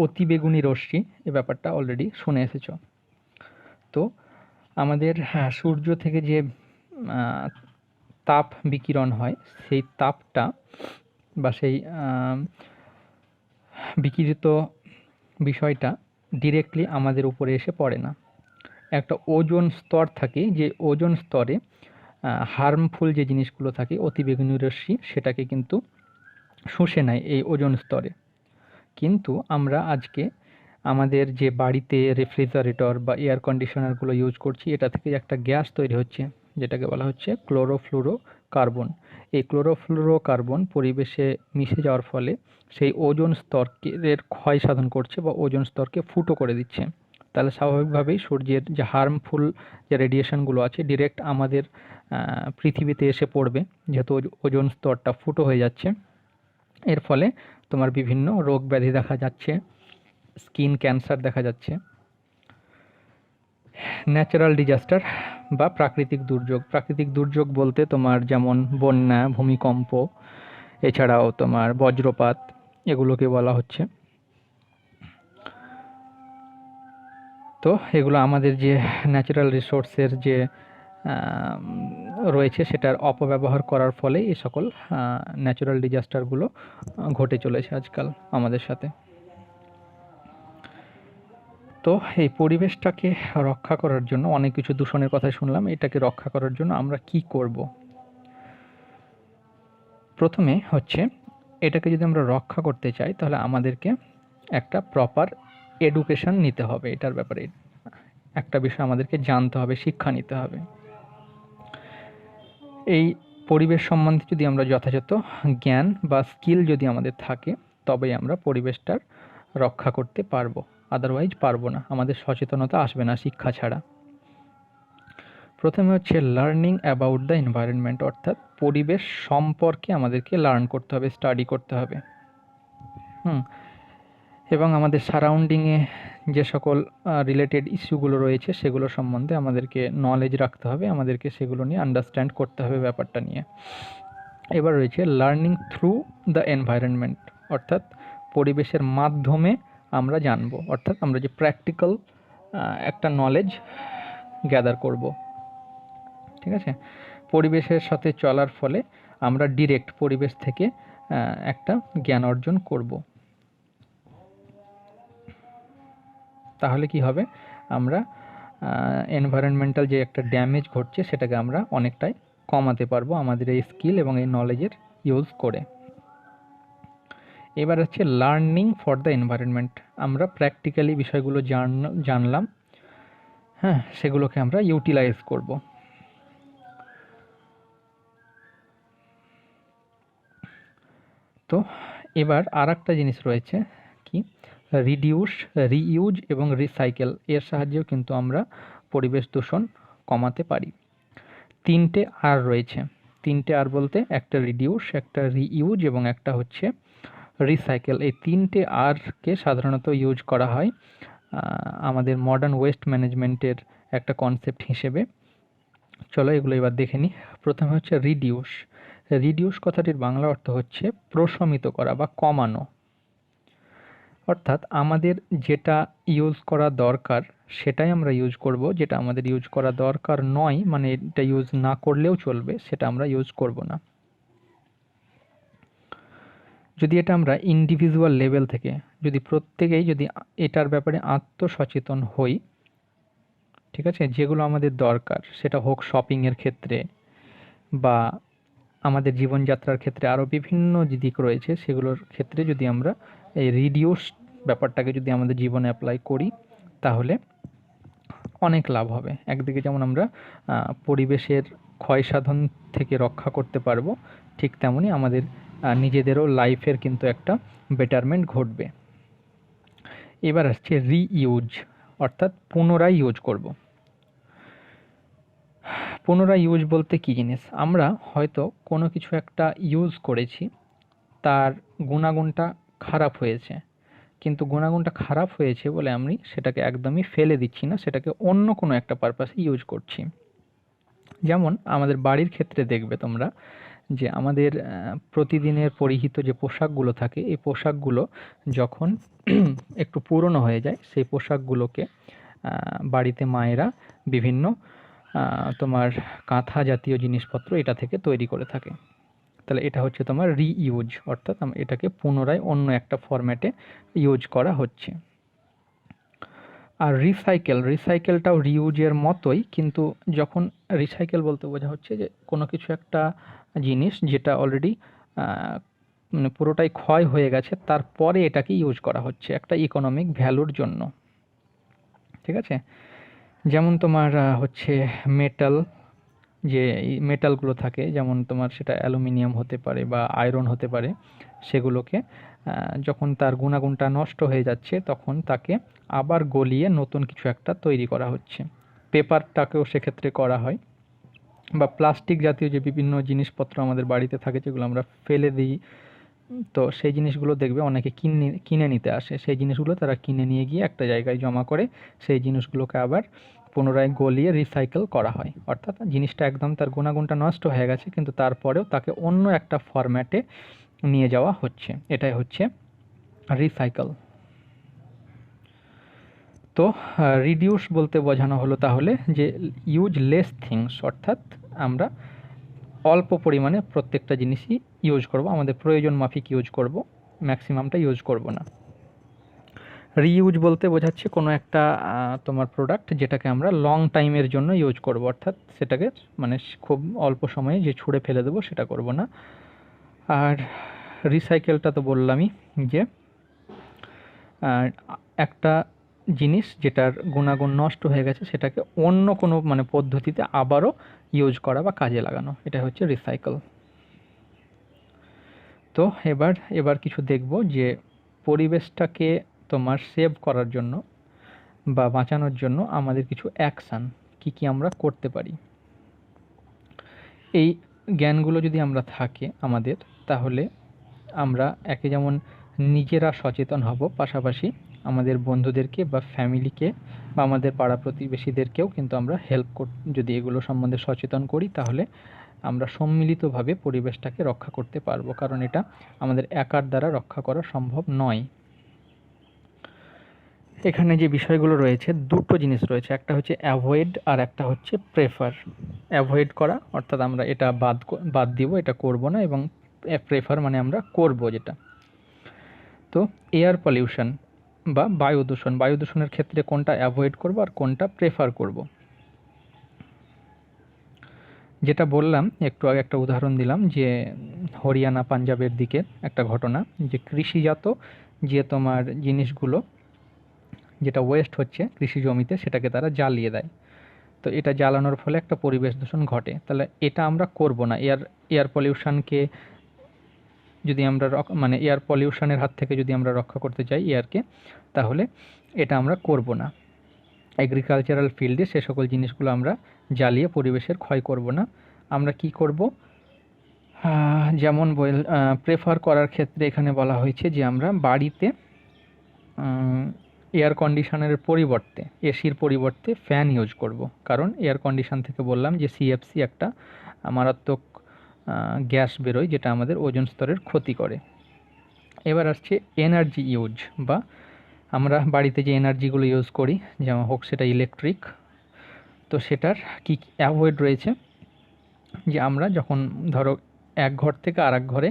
অতিবেগুনি রশ্মি এই ব্যাপারটা অলরেডি শুনে এসেছো। তো আমাদের সূর্য থেকে যে তাপ বিকিরণ হয় সেই তাপটা বা সেই বিকিরিত বিষয়টা ডিরেক্টলি আমাদের উপরে এসে পড়ে না। একটা ওজোন স্তর থাকে, যে ওজোন স্তরে হার্মফুল যে জিনিসগুলো থাকে অতিবেগুনি রশ্মি সেটাকে কিন্তু শুষে নেয় এই ওজোন স্তরে। কিন্তু আমরা আজকে আমাদের যে বাড়িতে রেফ্রিজারেটর বা এয়ার কন্ডিশনারগুলো ইউজ করছি এটা থেকে একটা গ্যাস তৈরি হচ্ছে যেটাকে বলা হচ্ছে ক্লোরোফ্লুরোকার্বন। এই ক্লোরোফ্লুরোকার্বন পরিবেশে মিশে যাওয়ার ফলে সেই ওজোন স্তরের ক্ষয় সাধন করছে বা ওজোন স্তরকে ফুটো করে দিচ্ছে। তাহলে স্বাভাবিকভাবেই সূর্যের যে হার্মফুল যে রেডিয়েশনগুলো আছে ডিরেক্ট আমাদের পৃথিবীতে এসে পড়বে, যেহেতু ওজোন স্তরটা ফুটো হয়ে যাচ্ছে। এর ফলে তোমার বিভিন্ন রোগ ব্যাধি দেখা যাচ্ছে, স্কিন ক্যান্সার দেখা যাচ্ছে। ন্যাচারাল ডিজাস্টার বা প্রাকৃতিক দুর্যোগ। প্রাকৃতিক দুর্যোগ বলতে তোমার যেমন বন্যা, ভূমিকম্প, এছাড়াও তোমার বজ্রপাত, এগুলোকে বলা হচ্ছে। তো এগুলো আমাদের যে ন্যাচারাল রিসোর্সের যে রয়েছে সেটার অপব্যবহার করার ফলে এই সকল ন্যাচারাল ডিজাস্টারগুলো ঘটে চলেছে আজকাল আমাদের সাথে। তো এই পরিবেশটাকে রক্ষা করার জন্য অনেক কিছু দূষণের কথা শুনলাম, এটাকে রক্ষা করার জন্য আমরা কি করব? প্রথমে হচ্ছে এটাকে যদি আমরা রক্ষা করতে চাই তাহলে আমাদেরকে একটা প্রপার এডুকেশন নিতে হবে। এটার ব্যাপারে একটা বিষয় আমাদেরকে জানতে হবে, শিক্ষা নিতে হবে। এই পরিবেশ সম্বন্ধে যদি আমরা যথাযথ জ্ঞান বা স্কিল যদি আমাদের থাকে তবেই আমরা পরিবেশটার রক্ষা করতে পারবো, আদারওয়াইজ পারবো না। আমাদের সচেতনতা আসবে না শিক্ষা ছাড়া। প্রথমে হচ্ছে লার্নিং অ্যাবাউট দ্য এনভায়রনমেন্ট, অর্থাৎ পরিবেশ সম্পর্কে আমাদেরকে লার্ন করতে হবে, স্টাডি করতে হবে। এবং আমাদের সারাউন্ডিংয়ে যে সকল রিলেটেড ইস্যুগুলো রয়েছে সেগুলো সম্বন্ধে আমাদেরকে নলেজ রাখতে হবে, আমাদেরকে সেগুলো নিয়ে আন্ডারস্ট্যান্ড করতে হবে ব্যাপারটা নিয়ে। এবার রয়েছে লার্নিং থ্রু দ্য এনভায়রনমেন্ট, অর্থাৎ পরিবেশের মাধ্যমে আমরা জানবো, অর্থাৎ আমরা যে প্র্যাকটিক্যাল একটা নলেজ গ্যাদার করব। ঠিক আছে, পরিবেশের সাথে চলার ফলে আমরা ডিরেক্ট পরিবেশ থেকে একটা জ্ঞান অর্জন করব। তাহলে কি হবে, আমরা এনভায়রনমেন্টাল যে একটা ড্যামেজ ঘটছে সেটাকে আমরা অনেকটাই কমাতে পারবো আমাদের এই স্কিল এবং এই নলেজের ইউজ করে। এবার হচ্ছে লার্নিং ফর দ্য এনভায়রনমেন্ট। আমরা প্র্যাকটিক্যালি বিষয়গুলো জানলাম, হ্যাঁ, সেগুলোকে আমরা ইউটিলাইজ করব। তো এবার আর একটা জিনিস রয়েছে কি, রিডিউস, রিইউজ এবং রিসাইকেল। এর সাহায্যেও কিন্তু আমরা পরিবেশ দূষণ কমাতে পারি। 3টে আর রয়েছে। 3টে আর বলতে একটা রিডিউস, একটা রিইউজ এবং একটা হচ্ছে রিসাইকেল। এই 3টে আরকে সাধারণত ইউজ করা হয় আমাদের মডার্ন ওয়েস্ট ম্যানেজমেন্টের একটা কনসেপ্ট হিসেবে। চলো এগুলো এবার দেখে নিই। প্রথমে হচ্ছে রিডিউস। রিডিউস কথাটির বাংলা অর্থ হচ্ছে প্রশমিত করা বা কমানো। অর্থাৎ আমাদের যেটা ইউজ করা দরকার সেটাই আমরা ইউজ করব, যেটা আমাদের ইউজ করা দরকার নয়, মানে এটা ইউজ না করলেও চলবে, সেটা আমরা ইউজ করব না। যদি এটা আমরা ইন্ডিভিজুয়াল লেভেল থেকে, যদি প্রত্যেকেই যদি এটার ব্যাপারে আত্মসচেতন হই, ঠিক আছে, যেগুলো আমাদের দরকার, সেটা হোক শপিংয়ের ক্ষেত্রে বা আমাদের জীবনযাত্রার ক্ষেত্রে আরও বিভিন্ন যে দিক রয়েছে সেগুলোর ক্ষেত্রে যদি আমরা এই রিডিউস ব্যাপারটাকে যদি আমাদের জীবনে অ্যাপ্লাই করি, তাহলে অনেক লাভ হবে। একদিকে যেমন আমরা পরিবেশের ক্ষয়সাধন থেকে রক্ষা করতে পারবো, ঠিক তেমনই আমাদের নিজেদেরও লাইফের কিন্তু একটা বেটারমেন্ট ঘটবে। এবার আসছে রিইউজ, অর্থাৎ পুনরায় ইউজ করব। পুনরায় ইউজ বলতে কী জিনিস? আমরা হয়তো কোনো কিছু একটা ইউজ করেছি, তার গুণাগুণটা খারাপ হয়েছে, কিন্তু গুণাগুণটা খারাপ হয়েছে বলে আমি সেটাকে একদমই ফেলে দিচ্ছি না, সেটাকে অন্য কোনো একটা পারপাসে ইউজ করছি। যেমন আমাদের বাড়ির ক্ষেত্রে দেখবে তোমরা যে আমাদের প্রতিদিনের পরিহিত যে পোশাকগুলো থাকে, এই পোশাকগুলো যখন একটু পুরনো হয়ে যায়, সেই পোশাকগুলোকে বাড়িতে মায়েরা বিভিন্ন তোমার কাঁথা জাতীয় জিনিসপত্র এটা থেকে তৈরি করে থাকে। তাহলে এটা হচ্ছে তোমার রিইউজ, অর্থাৎ এটাকে পুনরায় অন্য একটা ফরম্যাটে ইউজ করা হচ্ছে। আর রিসাইকেলটাও রিউজের মতোই, কিন্তু যখন রিসাইকেল বলতে বোঝা হচ্ছে যে কোনো কিছু একটা জিনিস যেটা অলরেডি মানে পুরোটাই ক্ষয় হয়ে গেছে, তারপরে এটাকে ইউজ করা হচ্ছে একটা ইকোনমিক ভ্যালুর জন্য, ঠিক আছে। যেমন তোমার হচ্ছে মেটাল, যে মেটালগুলো থাকে, যেমন তোমার সেটা অ্যালুমিনিয়াম হতে পারে বা আয়রন হতে পারে, সেগুলোকে যখন তার গুণাগুণটা নষ্ট হয়ে যাচ্ছে তখন তাকে আবার গলিয়ে নতুন কিছু একটা তৈরি করা হচ্ছে। পেপারটাকেও সেক্ষেত্রে করা হয়, বা প্লাস্টিক জাতীয় যে বিভিন্ন জিনিসপত্র আমাদের বাড়িতে থাকে যেগুলো আমরা ফেলে দিই, তো সেই জিনিসগুলো দেখবে অনেকে কিনে নিতে আসে, সেই জিনিসগুলো তারা কিনে নিয়ে গিয়ে একটা জায়গায় জমা করে সেই জিনিসগুলোকে আবার পুনরায় গলিয়ে রিসাইকেল করা হয়। অর্থাৎ জিনিসটা একদম তার গুণাগুণটা নষ্ট হয়ে গেছে, কিন্তু তারপরেও তাকে অন্য একটা ফরম্যাটে নিয়ে যাওয়া হচ্ছে, এটাই হচ্ছে রিসাইকেল। তো রিডিউস বলতে বোঝানো হলো তাহলে যে ইউজ লেস থিংস, অর্থাৎ আমরা অল্প পরিমাণে প্রত্যেকটা জিনিসই ইউজ করব, আমাদের প্রয়োজন মাফিক ইউজ করব, ম্যাক্সিমামটা ইউজ করব না। রিইউজ বলতে বোঝাচ্ছে কোনো একটা তোমার প্রোডাক্ট যেটাকে আমরা লং টাইমের জন্য ইউজ করব, অর্থাৎ সেটাকে মানে খুব অল্প সময়ে যে ছুঁড়ে ফেলে দেবো সেটা করব না। আর রিসাইকেলটা তো বললামই, যে একটা জিনিস যেটার গুণাগুণ নষ্ট হয়ে গেছে সেটাকে অন্য কোনো মানে পদ্ধতিতে আবারও ইউজ করা বা কাজে লাগানো, এটা হচ্ছে রিসাইকেল। তো এবার কিছু দেখব যে পরিবেশটাকে তোমার সেভ করার জন্য বা বাঁচানোর জন্য আমাদের কিছু অ্যাকশান কি আমরা করতে পারি। এই জ্ঞানগুলো যদি আমরা থাকে আমাদের, তাহলে আমরা একে যেমন নিজেরা সচেতন হব, পাশাপাশি আমাদের বন্ধুদেরকে বা ফ্যামিলিকে বা আমাদের পাড়া প্রতিবেশীদেরকেও কিন্তু আমরা যদি এগুলো সম্বন্ধে সচেতন করি, তাহলে আমরা সম্মিলিতভাবে পরিবেশটাকে রক্ষা করতে পারবো, কারণ এটা আমাদের একার দ্বারা রক্ষা করা সম্ভব নয়। এখানে যে বিষয়গুলো রয়েছে, দুটো জিনিস রয়েছে, একটা হচ্ছে অ্যাভয়েড আর একটা হচ্ছে প্রেফার। অ্যাভয়েড করা অর্থাৎ আমরা এটা বাদ দিব, এটা করব না, এবং প্রেফার মানে আমরা করব যেটা। তো এয়ার পলিউশন বা বায়ু দূষণের ক্ষেত্রে কোনটা অ্যাভয়েড করব আর কোনটা প্রেফার করব, যেটা বললাম একটু আগে, একটা উদাহরণ দিলাম যে হরিয়ানা পাঞ্জাবের দিকে একটা ঘটনা, যে কৃষিজাত যে তোমার জিনিসগুলো যেটা ওয়েস্ট হচ্ছে কৃষি জমিতে, সেটাকে তারা জ্বালিয়ে দেয়। তো এটা জ্বালানোর ফলে একটা পরিবেশ দূষণ ঘটে, তাহলে এটা আমরা করব না। এয়ার পলিউশনকে যদি আমরা মানে এয়ার পলিউশনের হাত থেকে যদি আমরা রক্ষা করতে চাই এয়ারকে, তাহলে এটা আমরা করব না। এগ্রিকালচারাল ফিল্ডে সে সকল জিনিসগুলো আমরা জ্বালিয়ে পরিবেশের ক্ষয় করব না। আমরা কি করব, যেমন প্রেফার করার ক্ষেত্রে এখানে বলা হয়েছে যে আমরা বাড়িতে এয়ার কন্ডিশনারের পরিবর্তে, এসির পরিবর্তে ফ্যান ইউজ করব, কারণ এয়ার কন্ডিশন থেকে বললাম যে সিএফসি একটা মারাত্মক গ্যাস বেরোয় যেটা আমাদের ওজোন স্তরের ক্ষতি করে। এবার আসছে এনার্জি ইউজ, বা আমরা বাড়িতে যে এনার্জিগুলো ইউজ করি, যেমন হোক সেটা ইলেকট্রিক, তো সেটার কি অ্যাভয়েড রয়েছে, যে আমরা যখন ধরো এক ঘর থেকে আর এক ঘরে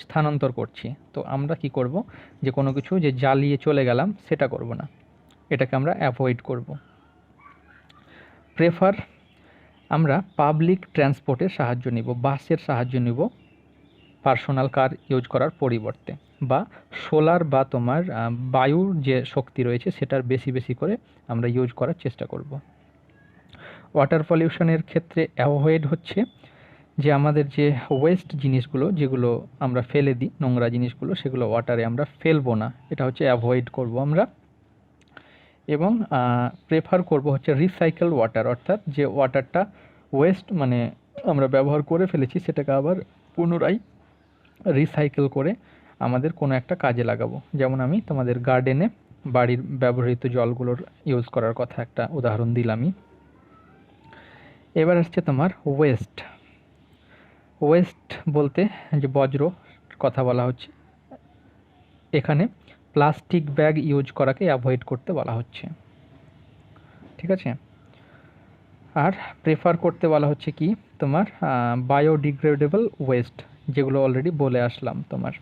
স্থানান্তর করছি। তো আমরা কি করব, যে কোনো কিছু যে জ্বালিয়ে চলে গেলাম সেটা করব না, এটাকে আমরা অ্যাভয়েড করব। প্রেফার, আমরা পাবলিক ট্রান্সপোর্টের সাহায্য নিব, বাসের সাহায্য নিব পার্সোনাল কার ইউজ করার পরিবর্তে, বা সোলার বা তোমার বায়ুর যে শক্তি রয়েছে সেটার বেশি বেশি করে আমরা ইউজ করার চেষ্টা করব। ওয়াটার পলিউশনের ক্ষেত্রে অ্যাভয়েড হচ্ছে যে আমাদের যে ওয়েস্ট জিনিসগুলো যেগুলো আমরা ফেলে দিই, নোংরা জিনিসগুলো, সেগুলো ওয়াটারে আমরা ফেলবো না, এটা হচ্ছে অ্যাভয়েড করব আমরা। এবং প্রেফার করব হচ্ছে রিসাইকেল ওয়াটার, অর্থাৎ যে ওয়াটারটা ওয়েস্ট মানে আমরা ব্যবহার করে ফেলেছি সেটাকে আবার পুনরায় রিসাইকেল করে আমাদের কোনো একটা কাজে লাগাবো। যেমন আমি তোমাদের গার্ডেনে বাড়ির ব্যবহৃত জলগুলোর ইউজ করার কথা একটা উদাহরণ দিলামই। এবার আসছে তোমার ওয়েস্ট। ওয়েস্ট বলতে যে বজ্র কথা বলা হচ্ছে, এখানে প্লাস্টিক ব্যাগ ইউজ করাকে অ্যাভয়েড করতে বলা হচ্ছে, ঠিক আছে। আর প্রেফার করতে বলা হচ্ছে কি তোমার বায়োডিগ্রেডেবল ওয়েস্ট, যেগুলো অলরেডি বলে আসলাম তোমার।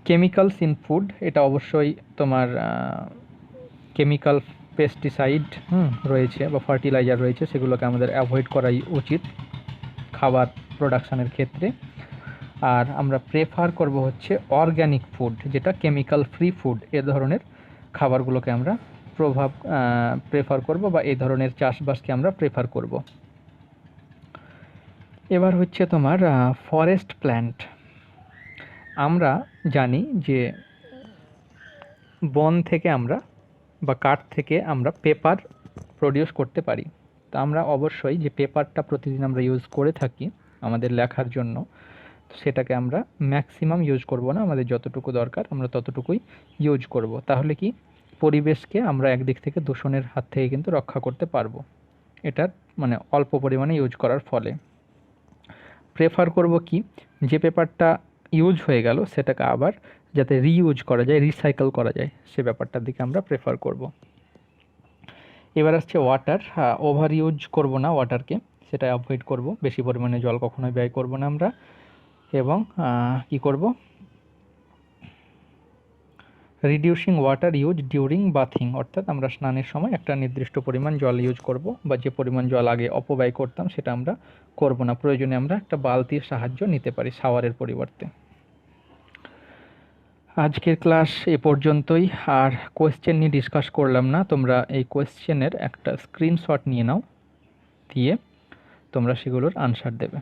কেমিক্যালস ইন ফুড, এটা অবশ্যই তোমার কেমিক্যাল পেস্টিসাইড রয়েছে বা ফার্টিলাইজার রয়েছে, সেগুলোকে আমাদের অ্যাভয়েড করাই উচিত খাবার প্রোডাকশানের ক্ষেত্রে। আর আমরা প্রেফার করব হচ্ছে অর্গ্যানিক ফুড, যেটা কেমিক্যাল ফ্রি ফুড, এ ধরনের খাবারগুলোকে আমরা প্রেফার করব, বা এই ধরনের চাষবাসকে আমরা প্রেফার করব। এবার হচ্ছে তোমার ফরেস্ট প্ল্যান্ট। আমরা জানি যে বন থেকে আমরা বা কাঠ থেকে আমরা পেপার প্রডিউস করতে পারি। তো আমরা অবশ্যই যে পেপারটা প্রতিদিন আমরা ইউজ করে থাকি আমাদের লেখার জন্য, সেটাকে আমরা ম্যাক্সিমাম ইউজ করব না, আমাদের যতটুকু দরকার আমরা ততটুকুই ইউজ করব। তাহলে কি পরিবেশকে আমরা একদিক থেকে দূষণের হাত থেকে কিন্তু রক্ষা করতে পারবো, এটার মানে অল্প পরিমাণে ইউজ করার ফলে। প্রেফার করব কি, যে পেপারটা ইউজ হয়ে গেল সেটাকে আবার যাতে রিইউজ করা যায়, রিসাইকেল করা যায়, সে ব্যাপারটার দিকে আমরা প্রেফার করব। এবার আসছে ওয়াটার। ওভার ইউজ করব না ওয়াটারকে, সেটা অ্যাভয়েড করব, বেশি পরিমাণে জল কখনোই ব্যয় করব না আমরা। এবং কি করব, reducing water use during bathing, অর্থাৎ আমরা স্নানের সময় একটা নির্দিষ্ট পরিমাণ জল ইউজ করব, বা যে পরিমাণ জল আগে অপব্যয় করতাম সেটা আমরা করব না, প্রয়োজনে আমরা একটা বালতির সাহায্য নিতে পারি শাওয়ারের পরিবর্তে। আজকের ক্লাস এ পর্যন্তই, আর কোয়েশ্চেন নিয়ে ডিসকাস করলাম না। তোমরা এই কোয়েশ্চেনের একটা স্ক্রিনশট নিয়ে নাও, দিয়ে তোমরা সেগুলোর আনসার দেবে।